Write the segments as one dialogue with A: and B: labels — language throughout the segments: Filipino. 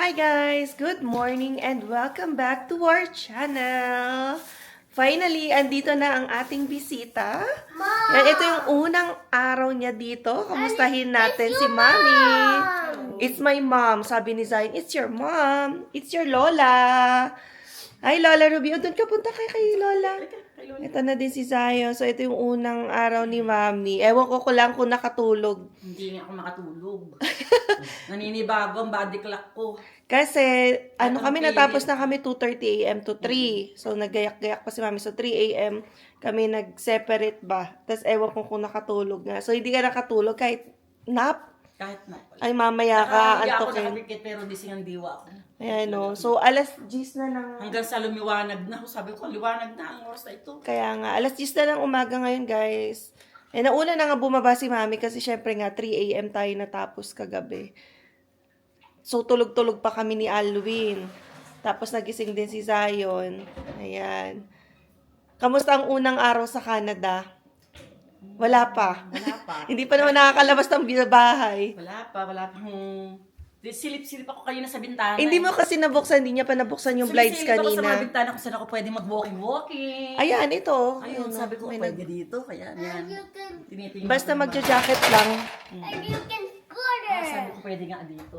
A: Hi guys! Good morning and welcome back to our channel! Finally, andito na ang ating bisita. Yan, ito yung unang araw niya dito. Kamustahin natin si Mami. It's my mom. Sabi ni Zion, it's your mom. It's your Lola. Ay, Lola Ruby. O, doon ka punta kay Lola. Ito na din si Zion. So, ito yung unang araw ni Mami. Ewan ko lang kung nakatulog.
B: Hindi nga ako makatulog. Naninibago ang body clock ko.
A: Kasi, kami natapos na kami 2:30 a.m. to 3. So, naggayak-gayak pa si Mami. So, 3 a.m. kami nag-separate ba. Tapos, ewan ko kung nakatulog nga. So, hindi ka nakatulog kahit nap.
B: Kahit na.
A: Ay, mamaya ka
B: Nakahiga ako
A: antokin.
B: nakapikit pero gising ang diwa ako.
A: Ayan, no. So, alas 10 na ng...
B: Hanggang sa lumiwanag na. Sabi ko, liwanag na ang oras na ito.
A: Kaya nga, alas 10 na ng umaga ngayon, guys. Eh, nauna na nga bumaba si Mami kasi syempre nga, 3 a.m. tayo natapos kagabi. So, tulog-tulog pa kami ni Alwin. Tapos, nagising din si Zion. Ayan. Kamusta ang unang araw sa Canada? Wala pa.
B: Wala pa.
A: Hindi pa naman nakakalabas ng bahay.
B: Wala pa. Silip-silip ako kanina sa bintana.
A: Hindi mo kasi nabuksan, hindi niya pa nabuksan yung blinds
B: Sumisilip ako sa mga
A: kanina.
B: bintana kung saan ako pwede mag-walking-walking.
A: Ayan, ito.
B: Ayun, sabi ko,
A: may
B: pwede dito. Kaya yan. Tinitingnan
A: Basta
B: ko
A: magja-jacket lang.
B: sabi ko, pwede nga dito.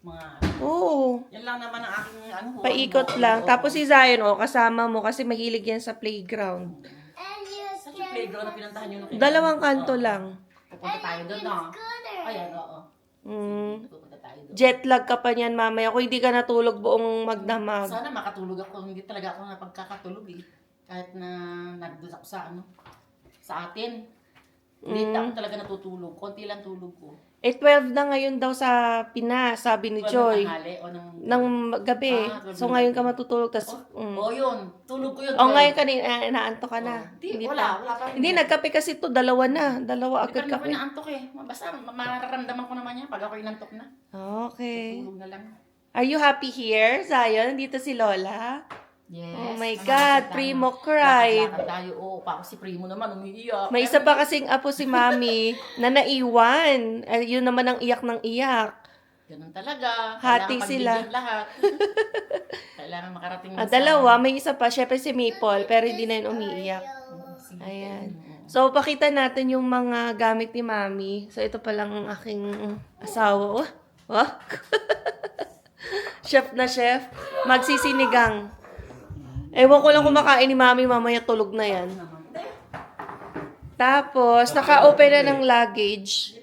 B: Mga...
A: Oo.
B: Yan lang naman ang aking
A: Paikot lang. Tapos si Zion, kasama mo kasi mahilig yan sa playground.
B: Sa playground na pinantahan nyo nung
A: Dalawang kanto lang.
B: Pupunta tayo doon, no? Ayan, oo. Pupunta tayo doon.
A: Jet lag ka pa niyan mamaya. Kung hindi ka natulog buong magdamag.
B: Sana makatulog ako. Hindi talaga ako napagkakatulog eh. Kahit na nandun ako sa atin. Hindi ako talaga natutulog. Konti lang tulog ko.
A: 12 na ngayon daw sa Pinas, sabi ni Joy.
B: Tanghali o ng...
A: Nang gabi. So ngayon ka matutulog. Tas,
B: yun. Tulog ko yun.
A: ngayon ka inaanto ka na.
B: Hindi,
A: pa.
B: wala pa.
A: Hindi, nagkape kasi ito. Dalawa na. Dalawa
B: Hindi
A: agad
B: pa naman
A: kape.
B: naantok eh. Basta mararamdaman ko naman yan pag ako inantok na.
A: Okay.
B: Tulog na lang.
A: Are you happy here, Zion? Dito si Lola.
B: Yes.
A: Oh my God, Primo cried.
B: Lakad tayo. Oo, pa ako si Primo naman, umiiyak.
A: May isa pa kasing apo si Mami na naiwan. Yun naman ang iyak ng iyak.
B: Ganun talaga.
A: Hati
B: Kailangan
A: sila.
B: pagbigyan lahat. Kailangan makarating
A: Dalawa, may isa pa. Syempre si Maple, pero hindi na yun umiiyak. Ayan. So, pakita natin yung mga gamit ni Mami. So, ito pa lang ang aking asawa. Oh. Chef na chef. Magsisinigang. Ewan ko lang kumakain ni Mami, mamaya tulog na yan. Tapos, naka-open na ng luggage.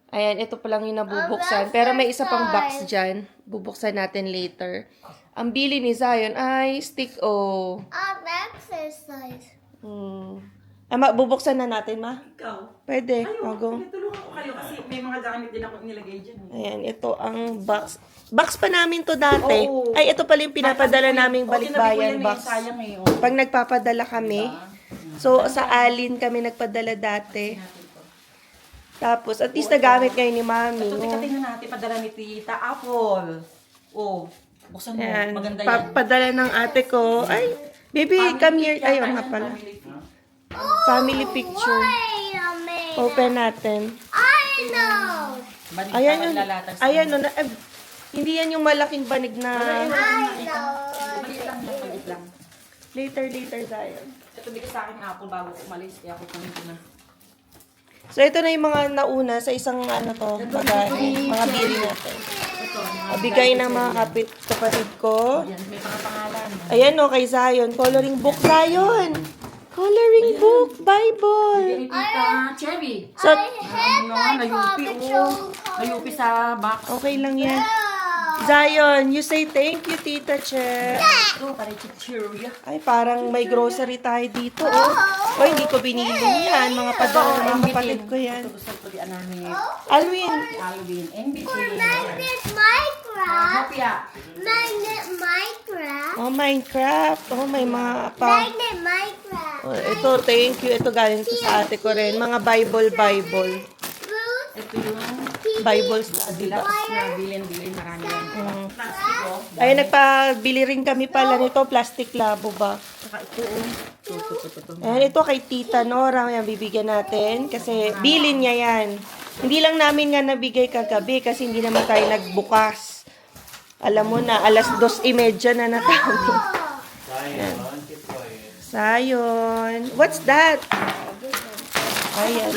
A: Ayan, ito pa lang yung nabubuksan. Pero may isa pang box dyan. Bubuksan natin later. Ang bili ni Zion ay stick-o.
C: Exercise.
A: Bubuksan na natin, ma?
B: Ikaw?
A: Pwede.
B: Ayun,
A: Go.
B: tulungan ko kayo kasi may mga gamit din ako nilagay dyan.
A: Ayan, ito ang box. Box pa namin to dati.
B: Oo.
A: Ay, ito pala yung pinapadala naming balikbayan box.
B: Sayang eh.
A: Pag nagpapadala kami. So, sa Alin kami nagpadala dati. Tapos, at least nagamit ngayon ni Mami.
B: Ito, tingnan natin, padala ni Tita Apple. Oh, buksan mo.
A: Ayan,
B: Maganda yan.
A: papadala ng ate ko. Ay, baby, come here. Ayun nga pala. Family picture.
C: Wait a minute.
A: Open natin.
C: I know.
A: Ayan yun. Ayan yun. Hindi yan yung malaking banig na...
C: I know.
B: Maliit lang.
A: Later tayo.
B: Ito bigay sa akin Apple bago umalis. Kaya ako kunin na.
A: So, ito na yung mga nauna sa isang bagahe. Mga bili natin. Bigay ng mga kapatid ko.
B: Ayan, may pangalan.
A: Ayan o, kay Zion. Coloring book, Zion. Coloring book, Bible.
B: Bigay ni Tita Cherry.
A: So,
C: I had my
B: Nayupi,
C: Paw
B: oh. Nayupi sa box.
A: okay lang yan. Zion, you say thank you, Tita Che.
B: Ito, para Cherry.
A: Ay, parang may grocery tayo dito. Oh, hindi ko binili yan. Mga padala ng mga kapatid ko yan.
B: Ito gusto ko diyan namin.
A: Alwin.
B: Alvin, MBC.
C: Magnet Minecraft.
B: Hopia.
C: Magnet Minecraft.
A: Oh, Minecraft. Oh, may mga pa.
C: Magnet Minecraft.
A: Oh, ito, thank you. Ito galing to sa ate ko rin. Mga Bible.
C: Boots.
B: Ito yung
A: Bibles.
B: diba? Na bilin marami yan. Plastic oh.
A: Ay, nagpabili rin kami pala nito. Plastic labo ba?
B: Saka ito oh. Ito.
A: Ayan, ito kay Tita Nora. Ayan, bibigyan natin. Kasi bilin niya yan. Hindi lang namin nga nabigay kagabi kasi hindi naman tayo nagbukas. Alam mo na, alas 2:30 na natawag. Sayon. What's that? Ayan.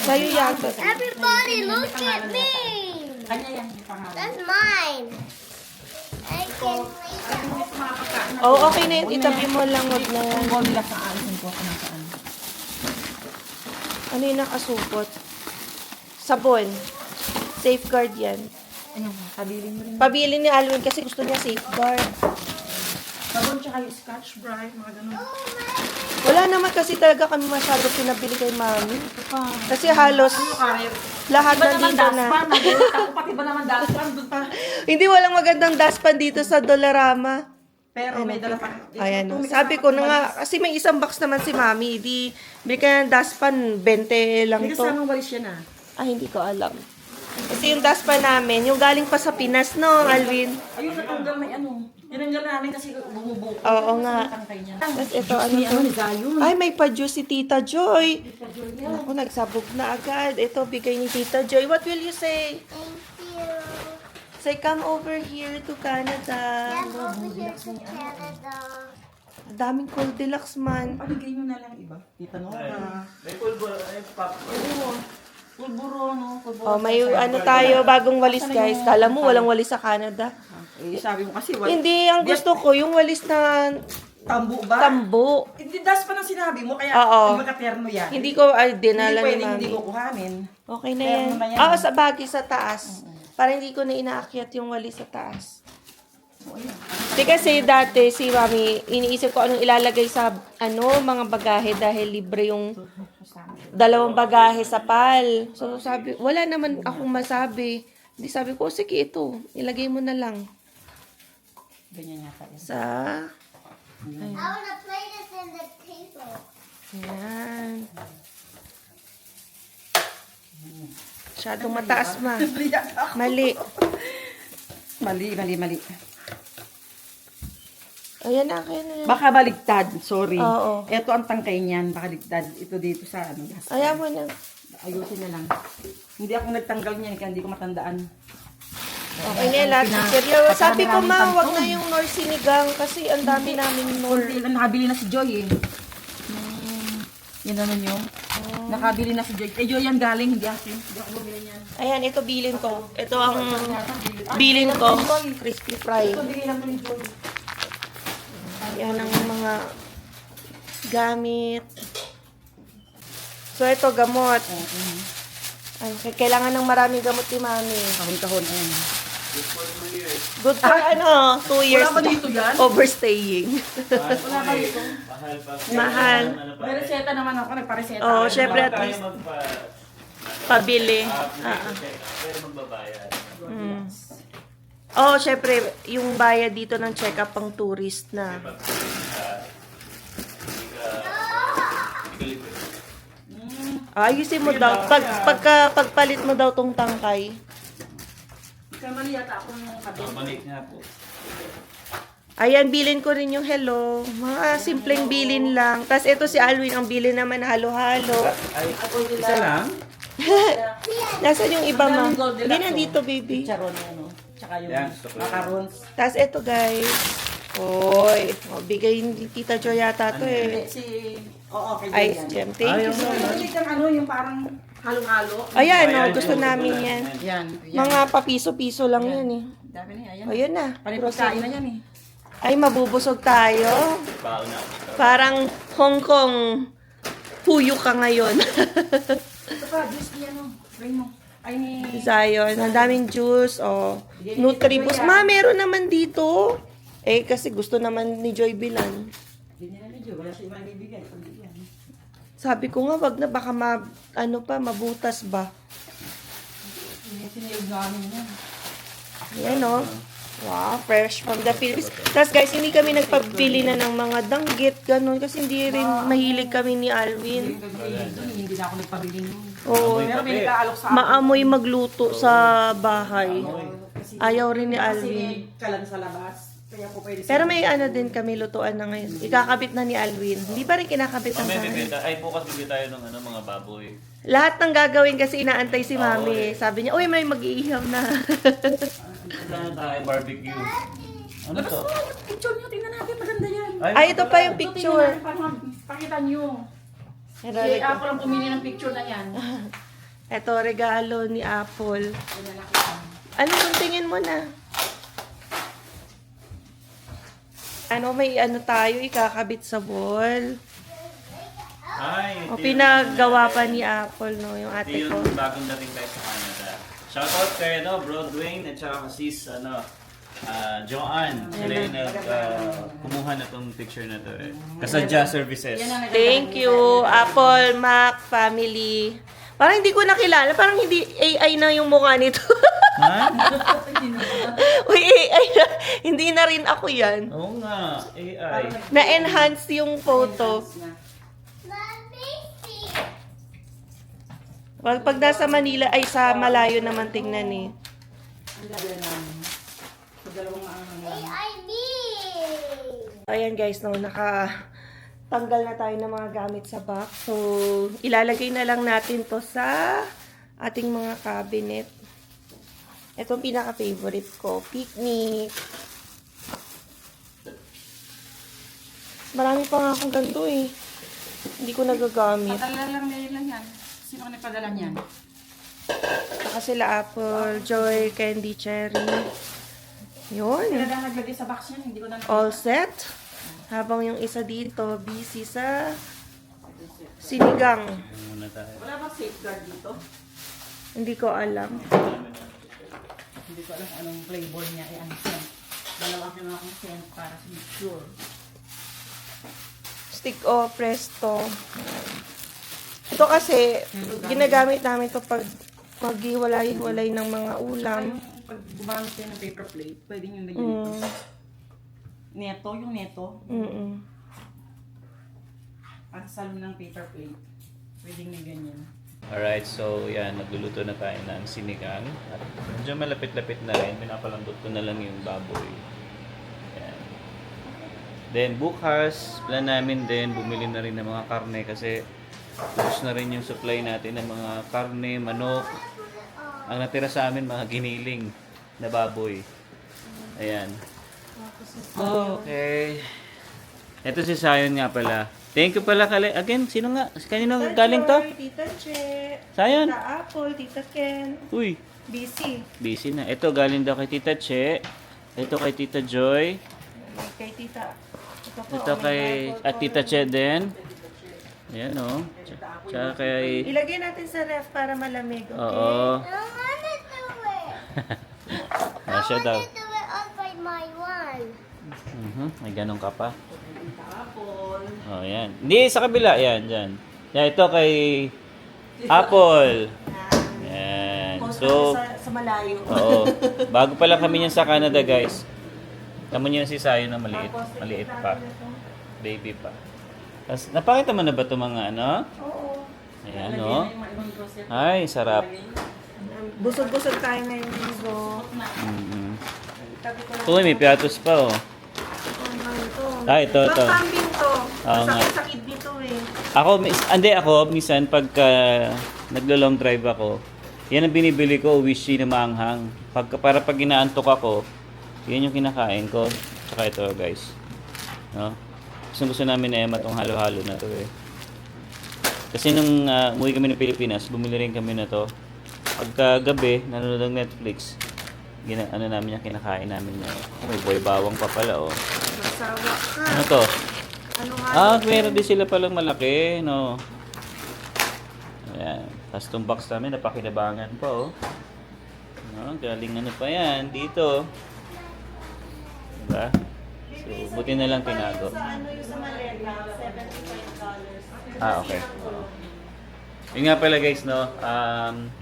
A: Sayo yata.
C: Everybody, look at me.
B: Kanya yan, yung pangalan.
C: That's mine. I can read that.
A: Oh, okay na yun. Itabi mo lang. Wag na yan.
B: Kung nila sa alisin ko, kung nasaan.
A: Ano yung nakasupot? Sabon. Safeguard yan.
B: Ano, kabilin mo rin.
A: Pabili ni Alwin kasi gusto niya safeguard.
B: Sabon tsaka yung Scotch Brite, mga ganun.
A: Wala naman kasi talaga kami masyado pinabili kay Mami. Kasi halos lahat
B: Ba naman
A: nandito na.
B: daspan? Nagulat ako, pati ba naman daspan? Doon pa.
A: Hindi walang magandang dustpan dito sa Dollarama.
B: Pero may dala pa.
A: Ayan. Sabi ko na nga, kasi may isang box naman si Mami. Di, may kaya ng dustpan, 20 lang
B: May
A: to.
B: kasamang walis yan ah.
A: Ay, hindi ko alam. Kasi yung dustpan namin, yung galing pa sa Pinas, no, Alvin?
B: Ayun, natanggal may ano. Tinanggal namin kasi bumubuko.
A: Oo nga.
B: Tangkay niya.
A: Tapos ito, ano
B: Ni
A: to?
B: ni Zion.
A: Ay, may pa-juice si Tita Joy. Ako, nagsabog na agad. Ito, bigay ni Tita Joy. What will you say?
C: Thank you.
A: Say, come over here to Canada.
C: I'm over here to Canada.
A: Ang daming Goldilocks man.
B: Paligay nyo na lang iba. Tita Nora.
D: May pulbo, ay pop.
B: Pulburo, no? Pulburo.
A: Oh, may ano tayo, bagong walis, guys. Kala mo, walang walis sa Canada.
B: Eh, sabi mo kasi, wala.
A: Hindi, ang gusto ko, yung walis na
B: Tambo ba?
A: tambo.
B: Hindi, das pa ng sinabi mo, kaya
A: Oo.
B: magkaterno yan.
A: Hindi ko, ay,
B: Hindi
A: dinala ni
B: pwedeng hindi
A: Mami.
B: ko kuhanin.
A: Okay na
B: Pero
A: yan.
B: naman yan.
A: Oo, sa bagay sa taas. Para hindi ko na inaakyat yung walis sa taas.
B: O, ayan.
A: Di kasi dati si Mami, iniisip ko anong ilalagay sa mga bagahe dahil libre yung dalawang bagahe sa PAL. So sabi, wala naman akong masabi. Di sabi ko, sige ito, ilagay mo na lang
B: Ganyan yata yan.
A: sa...
C: I wanna play this in the table.
A: Ayan. Masyadong mataas ma. Mali.
B: Mali.
A: Ayan na, kaya na yan.
B: Baka baligtad, sorry.
A: Oo.
B: Ito ang tangkay niyan, baka baligtad. Ito dito sa ano, gas.
A: Ayan mo na.
B: Ayusin na lang. Hindi ako nagtanggal niyan, kaya hindi ko matandaan.
A: Okay na yan, lahat. Seryo, sabi ko ma, wag na yung nor sinigang kasi ang dami namin nor.
B: Kunti lang, nakabili na si Joy eh. Yan naman yung. Nakabili na si Joy. Eh, Joy yan galing, hindi ako. Hindi ako bumili niyan.
A: Ayan, ito bilin ko. Ito ang bilin ko. Crispy fry.
B: Ito, bigay lang ko ni Joy.
A: Yan ang mga gamit. So, ito, gamot. Ay, kailangan ng maraming gamot ni Mami.
B: Kahon-kahon, ayan.
A: Good for 2 years
B: Wala ba dito yan?
A: overstaying.
B: Wala ba dito?
D: Mahal pa.
A: Mahal.
B: May reseta naman ako, nagpa-reseta.
A: Oo,
B: ako.
A: syempre at
D: Tayo
A: least
D: magpa...
A: pabili.
D: Pero magbabayad.
A: Oh, syempre, yung bayad dito ng check-up pang tourist na. Ayusin mo daw. Pagpalit mo daw tong tangkay.
B: Kaya mali yata ako ng kabin.
D: Malik nga po.
A: Ayan, bilin ko rin yung hello. Mga simpleng bilin lang. Tapos ito si Alwin, ang bilin naman halo-halo.
D: Ay, isa lang?
A: Nasaan yung iba, ma?
B: Daming Goldilocks,
A: Hindi nandito, baby.
B: Charon yan, no? Tsaka yung
D: Yan, gusto ko yan.
B: macarons.
A: Tapos ito, guys. Oy, bigay ni Tita Jo yata to eh.
B: Oo, kay
A: Ice
B: Joy
A: gem. Thank you so much.
B: Mahilig kang ano, yung parang halong-halo.
A: Ayan,
D: Ayan,
A: gusto
D: yung
A: namin
D: wala.
A: yan.
B: Yan.
A: Mga papiso-piso lang yan eh.
B: Dami na yan.
A: O, yun na.
B: Panipagkain na yan eh.
A: Ay, mabubusog tayo.
D: Baon na.
A: Parang Hong Kong. Puyo ka ngayon.
B: Ito pa, juice ni ano. Try mo. Ay ni...
A: Zion, ang daming juice. O, Nutribus. Ma, meron naman dito. Eh, kasi gusto naman ni Joy Bilan.
B: Hindi nila medyo. Wala siya ibibigay. Kundi yan.
A: Sabi ko nga, wag na. Baka mabutas ba?
B: Sinayog namin yan.
A: Ayan o. Wow, fresh from the Philippines. Tapos guys, hindi kami nagpabili na ng mga danggit, ganun. Kasi hindi rin mahilig kami ni Alvin.
B: Hindi na ako nagpabili nun.
A: Oo.
B: Pero may nag-aalok sa
A: Maamoy magluto sa bahay. Ayaw rin ni
B: Kasi
A: Alvin.
B: kalan sa labas. Kaya po pwede
A: Pero may ano din kami lutuan na ngayon. Ikakabit na ni Alvin. Hindi pa rin kinakabit ang
D: Mamaya
A: sa
D: bibenta. Ay, bukas bibili tayo ng mga baboy.
A: Lahat ng gagawin kasi inaantay si Mami. Sabi niya, uy, may mag-iihaw na.
D: tayo barbecue. Ano to?
B: Picture nyo, tingnan natin, maganda yan.
A: Ay, ito pa yung
B: Ito,
A: picture.
B: tingnan natin, pakita nyo. Si
A: Regalo.
B: Apple ang pumili ng picture na yan.
A: Ito, regalo ni Apple.
B: Tingnan natin.
A: Ano kung tingin mo na? Ano, may ano tayo, ikakabit sa wall.
D: Ay,
A: O,
D: ito
A: pinagawa
D: yung-
A: pa ni Apple, no, yung
D: Ito
A: ate
D: yung
A: ko.
D: bagong dating tayo sa Canada. Shoutout kay Bro Dwayne at saka sis Joanne. Sila yung kumuha na tong picture na to eh. Kasadya Services.
B: Yan ang naganda.
A: Thank you, Apple, Mac, family. Parang hindi ko nakilala. Parang hindi AI na yung mukha nito.
D: Ha?
A: Uy, AI na. Hindi na rin ako yan.
D: Oo nga, AI.
A: Na-enhance yung photo.
C: Mommy, see.
A: Pag nasa Manila, ay sa malayo naman tingnan eh.
B: Ang ganda namin. Sa dalawang ano lang.
C: AIB.
A: Ayan guys, no, tanggal na tayo ng mga gamit sa box. So, ilalagay na lang natin to sa ating mga cabinet. Ito ang pinaka-favorite ko. Picnic. Marami pa nga akong ganito eh. Hindi ko nagagamit.
B: Padala lang nila yan. Sino ka nagpadala niyan?
A: Saka sila Apple, Joy, Candy, Cherry. Yun.
B: Sila lang naglagay sa box yan. Hindi ko na
A: All set. Habang yung isa dito, busy sa sinigang.
D: Muna tayo.
B: Wala bang safeguard dito?
A: Hindi ko alam.
B: Hindi ko alam kung anong flavor niya. Eh, ano siya? Dalawa ko na akong scent para sa sure.
A: Stick o presto. Ito kasi, ginagamit namin to pag maghiwalay-hiwalay ng mga ulam.
B: Pag gumamit kayo ng paper plate, pwede nyo lagyan ito. Neto, yung neto. Ang salon ng paper plate. Pwede nyo ganyan.
D: Alright, so yan, nagluluto na tayo ng sinigang. At medyo malapit-lapit na rin. Pinapalambot ko na lang yung baboy. Yan. Then bukas, plan namin din, bumili na rin ng mga karne kasi ubos na rin yung supply natin ng mga karne, manok. Ang natira sa amin, mga giniling na baboy. Ayan. Okay. Ito si Sayon nga pala. Thank you pala again, sino nga? Kanino galing to?
A: Tita Che,
D: Sayon?
A: Tita Apple, Tita Ken.
D: Uy,
A: Busy.
D: busy na. Ito galing daw kay Tita Che. Ito kay Tita Joy.
A: Kay Tita. Ito po,
D: Ito
A: may
D: kay
A: Bible
D: at
A: po.
D: Tita Che din. Ayan o. Tsaka kay...
A: Ilagay natin sa ref para malamig, okay?
D: Oo.
C: I wanna do it.
D: Ah, siya daw.
C: I do it all by my one.
D: May ganun ka pa. Oh, yan. Hindi, sa kabila. Yan, dyan. Yan, ito kay Apple. Yan. So,
A: sa malayo.
D: oo. Bago pa lang kami niyan sa Canada, guys. Tamo niyo si Sayo na maliit. Maliit pa. Baby pa. Tapos, napakita mo na ba ito mga ano?
A: Oo.
D: Ayan, no? Ay, sarap.
A: Busog-busog tayo ngayon dito.
D: Mm-hmm.
A: Tabi ko lang.
D: Uy, may piatos pa, oh.
A: Ito.
D: Ah, ito.
A: Pang-camping to.
D: Oo nga.
A: Sakit-sakit dito eh.
D: Ako, minsan, pagka naglo-long drive ako, yan ang binibili ko, Wishy na maanghang. Para pag inaantok ako, yan yung kinakain ko. Saka ito, guys. No? Gusto namin na Emma tong halo-halo na to eh. Kasi nung umuwi kami ng Pilipinas, bumili rin kami na to. Pagka gabi, nanonood ng Netflix, namin yan, kinakain namin yan. Oh, may boy bawang pa pala, oh.
A: Masawa ka.
D: Ano to?
A: Ano nga?
D: Meron din sila palang malaki, no? Ayan. Tapos itong box namin, napakinabangan pa, oh. No, galing ano pa yan, dito. Diba? So, buti na lang tinago.
A: Ano yung sa maleta? $75.
D: Okay. Yun nga pala guys, no?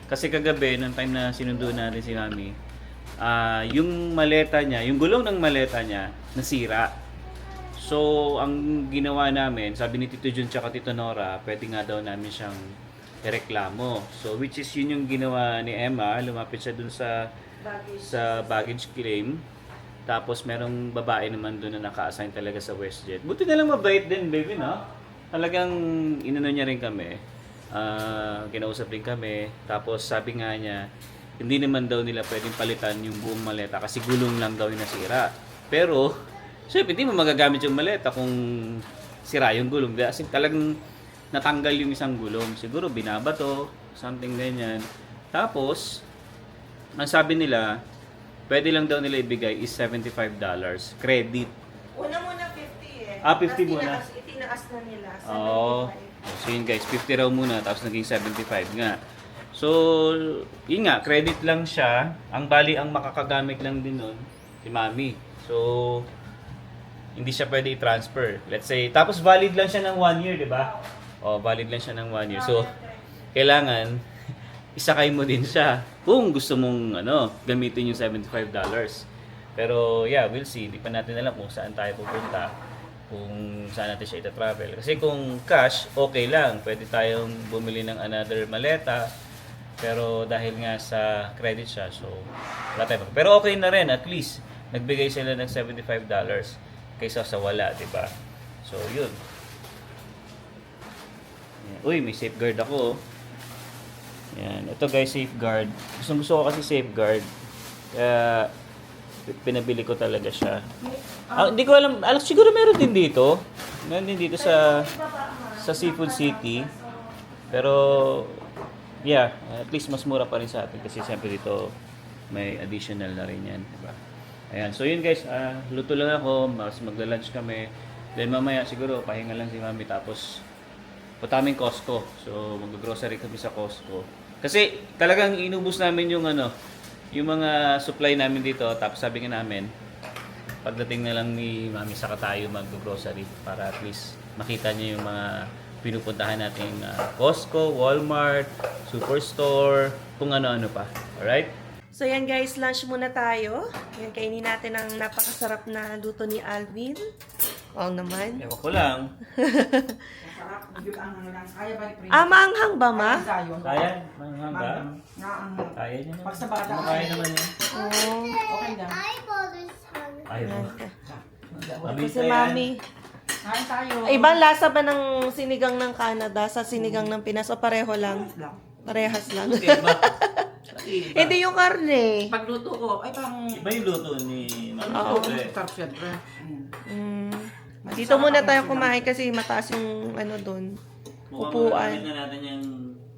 D: Kasi kagabi, nung time na sinundo natin si Mami, yung maleta niya, yung gulong ng maleta niya, nasira. So, ang ginawa namin, sabi ni Tito Jun tsaka Tito Nora, pwede nga daw namin siyang ireklamo. So, which is yun yung ginawa ni Emma, lumapit siya dun sa baggage claim. Tapos, merong babae naman dun na naka-assign talaga sa WestJet. Buti na lang mabait din, baby, no? Talagang inano niya rin kami. Kinausap rin kami. Tapos, sabi nga niya, hindi naman daw nila pwedeng palitan yung buong maleta kasi gulong lang daw yung nasira. Pero, syempre, hindi mo magagamit yung maleta kung sira yung gulong. Kasi talagang natanggal yung isang gulong. Siguro binabato, something ganyan. Tapos, ang sabi nila, pwede lang daw nila ibigay is $75 credit.
A: Una muna 50 eh.
D: 50 muna.
A: Itinaas na nila.
D: Oo. So yun guys, 50 raw muna tapos naging 75 nga. So, yun nga, credit lang siya. Ang bali, ang makakagamit lang din nun, si Mami. So, hindi siya pwede i-transfer. Let's say, tapos valid lang siya ng 1 year, di ba? O, valid lang siya ng 1 year. So, kailangan, isakay mo din siya kung gusto mong gamitin yung $75. Pero, yeah, we'll see. Hindi pa natin alam kung saan tayo pupunta. Kung saan natin siya ita-travel. Kasi kung cash, okay lang. Pwede tayong bumili ng another maleta. Pero dahil nga sa credit siya, so wala tayo. Pero okay na rin, at least nagbigay sila ng $75 kaysa sa wala, di ba? So, yun. Yan. Uy, may safeguard ako. Yan. Ito guys, safeguard. Gusto ko kasi safeguard. Kaya, pinabili ko talaga siya. Hindi ko alam. Siguro meron din dito. Meron din dito sa Seafood City. Pero, yeah, at least mas mura pa rin sa atin kasi siyempre dito may additional na rin yan, diba? Ayan, so yun guys, luto lang ako, mas magla-lunch kami. Then mamaya siguro pahinga lang si Mami tapos punta kaming Costco. So mag-grocery kami sa Costco. Kasi talagang inubos namin yung yung mga supply namin dito, tapos sabi nga namin pagdating na lang ni Mami saka tayo mag-grocery para at least makita niya yung mga pinupuntahan nating Costco, Walmart, Superstore, kung ano-ano pa. Alright?
A: So yan guys, lunch muna tayo. Yan, kainin natin ang napakasarap na luto ni Alvin. Wow naman.
D: Ewan ko lang.
B: Sarap. Ang lang. Kaya ba ni
A: Maanghang ba, ma?
D: Kaya? Manghang ba? Kaya niya naman.
B: Pag sa bata,
D: Kaya naman yan.
A: Oh.
B: okay lang.
C: Eyeball is hungry.
D: Ayaw.
A: Ito si Mami.
B: Kain tayo.
A: Ibang lasa ba ng sinigang ng Canada sa sinigang ng Pinas o pareho lang? Parehas lang. Hindi yung karne.
B: Pagluto ko, ay pang...
D: Iba yung luto ni Mami.
A: Oo.
B: Sarap syempre.
A: Dito muna tayo kumain kasi mataas yung doon. Upuan.
D: Mukhang na natin yung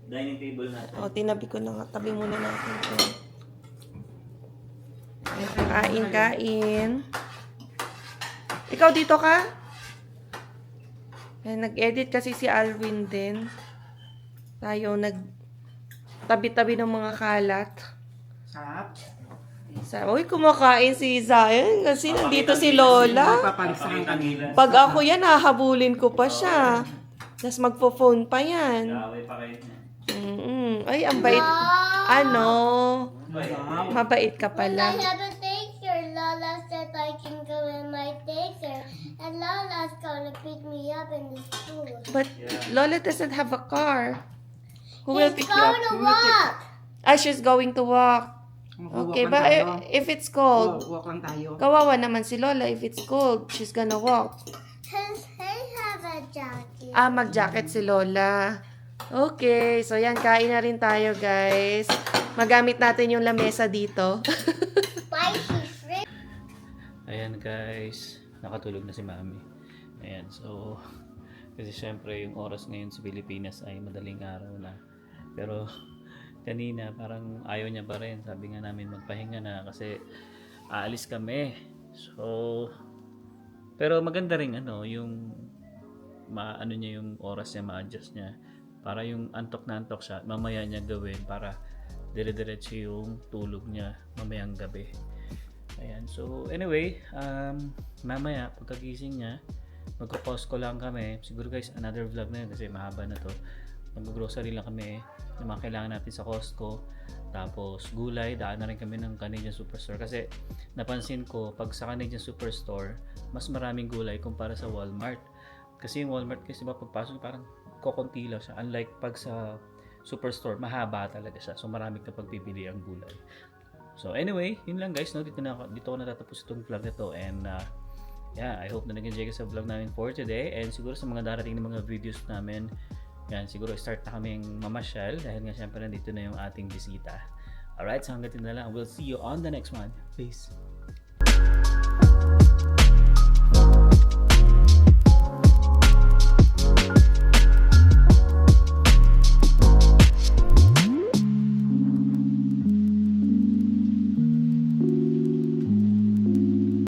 D: dining table natin.
A: O, tinabi ko na nga. Tabi muna natin ito. Kain, kain. Ikaw dito ka? Ayan, nag-edit kasi si Alvin din. Tayo tabi-tabi ng mga kalat.
B: Sarap.
A: Uy, kumakain si Zion kasi nandito si Lola.
B: Papaligsahan kanila.
A: Pag ako yan, hahabulin ko pa siya. Tapos magpo-phone pa yan.
D: Away pa kayo niya.
A: Ay, ang bait. Mabait ka
C: When
A: pala.
C: I have a daycare, Lola said I can go in my daycare, and Lola's gonna pick me up in the school.
A: But Lola doesn't have a car. Who will
C: He's
A: pick you up?
C: going to walk.
A: She's going to walk. Okay, but if it's cold,
B: Walk lang tayo.
A: kawawa naman si Lola. If it's cold, she's gonna walk.
C: Does he have a jacket?
A: Mag-jacket si Lola. Okay, so yan, kain na rin tayo, guys. Magamit natin yung lamesa dito.
C: Spicy shrimp.
D: Ayan guys, nakatulog na si Mami. Ayan, so kasi syempre yung oras ngayon sa Pilipinas ay madaling araw na. Pero kanina parang ayaw niya pa rin. Sabi nga namin magpahinga na kasi aalis kami. So pero maganda rin yung niya yung oras niya, ma-adjust niya para yung antok na antok siya, mamaya niya gawin para dire-diretso yung tulog niya mamayang gabi. Ayan, so anyway, mamaya pagkagising niya, magpo-pause ko lang kami. Siguro guys, another vlog na yun kasi mahaba na to. Mag-grocery lang kami ng mga kailangan natin sa Costco. Tapos gulay, daan na rin kami ng Canadian Superstore kasi napansin ko pag sa Canadian Superstore, mas maraming gulay kumpara sa Walmart. Kasi yung Walmart kasi pagpasok parang kokonti lang siya. Unlike pag sa Superstore, mahaba talaga siya. So marami kang pagpipili ang gulay. So anyway, yun lang guys, no? Dito ko natatapos itong vlog na to. And yeah, I hope na nag-enjoy ka sa vlog namin for today. And siguro sa mga darating na mga videos namin, yan, siguro start na kaming mamasyal dahil nga syempre nandito na yung ating bisita. Alright, so hanggang na lang. We'll see you on the next one. Peace.